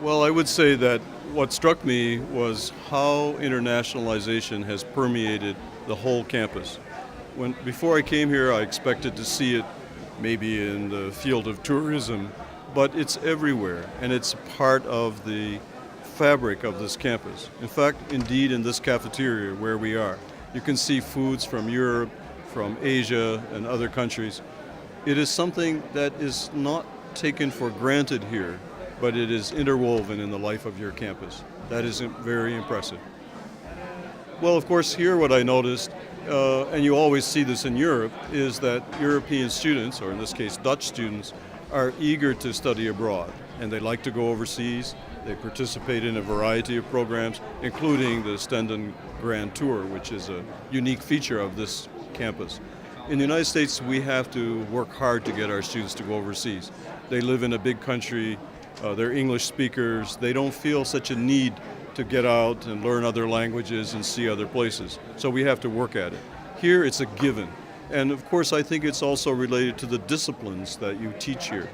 Well, I would say that what struck me was how internationalization has permeated the whole campus. Before I came here, I expected to see it maybe in the field of tourism, but it's everywhere, and it's part of the fabric of this campus. In fact, indeed, in this cafeteria where we are, you can see foods from Europe, from Asia, and other countries. It is something that is not taken for granted here, but it is interwoven in the life of your campus. That is very impressive. Well, of course, here what I noticed, and you always see this in Europe, is that European students, or in this case Dutch students, are eager to study abroad, and they like to go overseas. They participate in a variety of programs, including the Stenden Grand Tour, which is a unique feature of this campus. In the United States, we have to work hard to get our students to go overseas. They live in a big country, they're English speakers, they don't feel such a need to get out and learn other languages and see other places. So we have to work at it. Here it's a given. And of course I think it's also related to the disciplines that you teach here.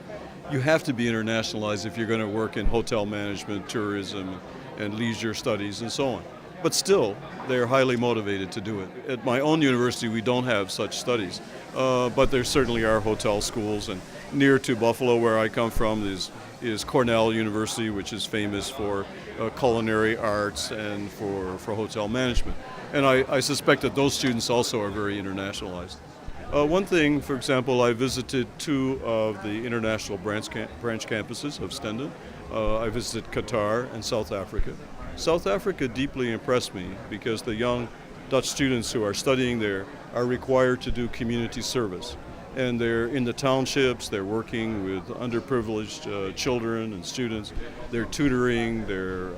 You have to be internationalized if you're going to work in hotel management, tourism, and leisure studies and so on. But still, they're highly motivated to do it. At my own university, we don't have such studies, but there certainly are hotel schools. And near to Buffalo, where I come from, is Cornell University, which is famous for culinary arts and for hotel management. And I suspect that those students also are very internationalized. One thing, for example, I visited two of the international branch campuses of Stenden. I visited Qatar and South Africa. South Africa deeply impressed me because the young Dutch students who are studying there are required to do community service. And they're in the townships, they're working with underprivileged children and students. They're tutoring, they're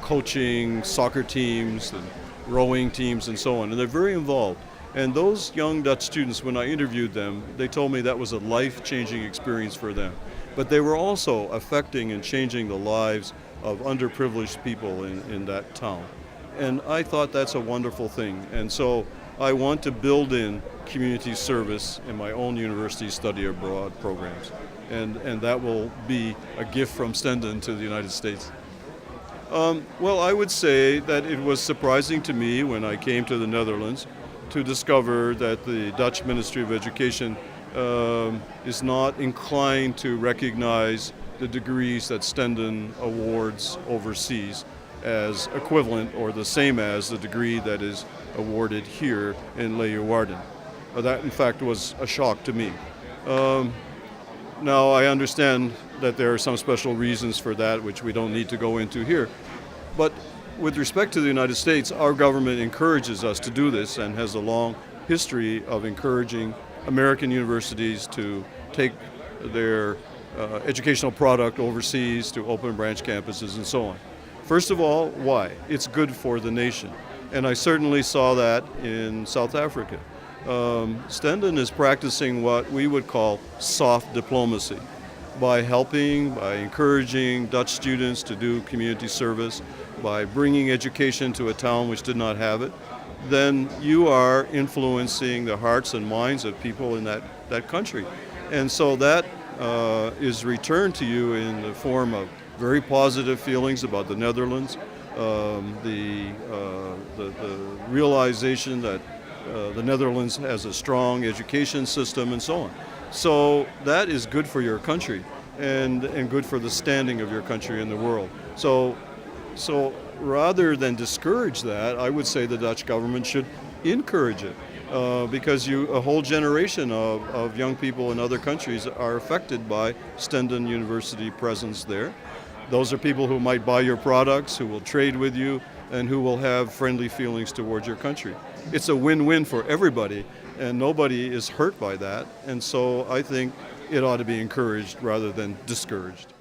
coaching soccer teams and rowing teams and so on. And they're very involved. And those young Dutch students, when I interviewed them, they told me that was a life-changing experience for them. But they were also affecting and changing the lives of underprivileged people in that town. And I thought that's a wonderful thing. And so I want to build in community service in my own university study abroad programs. And that will be a gift from Stenden to the United States. Well, I would say that it was surprising to me when I came to the Netherlands to discover that the Dutch Ministry of Education is not inclined to recognize the degrees that Stenden awards overseas as equivalent or the same as the degree that is awarded here in Leeuwarden. That, in fact, was a shock to me. Now, I understand that there are some special reasons for that, which we don't need to go into here. But with respect to the United States, our government encourages us to do this and has a long history of encouraging American universities to take their educational product overseas to open branch campuses and so on. First of all, why? It's good for the nation. And I certainly saw that in South Africa. Stenden is practicing what we would call soft diplomacy by encouraging Dutch students to do community service, by bringing education to a town which did not have it. Then you are influencing the hearts and minds of people in that country. And so that is returned to you in the form of very positive feelings about the Netherlands, the realization that the Netherlands has a strong education system and so on. So that is good for your country and good for the standing of your country in the world. So rather than discourage that, I would say the Dutch government should encourage it because a whole generation of young people in other countries are affected by Stenden University presence there. Those are people who might buy your products, who will trade with you, and who will have friendly feelings towards your country. It's a win-win for everybody, and nobody is hurt by that. And so I think it ought to be encouraged rather than discouraged.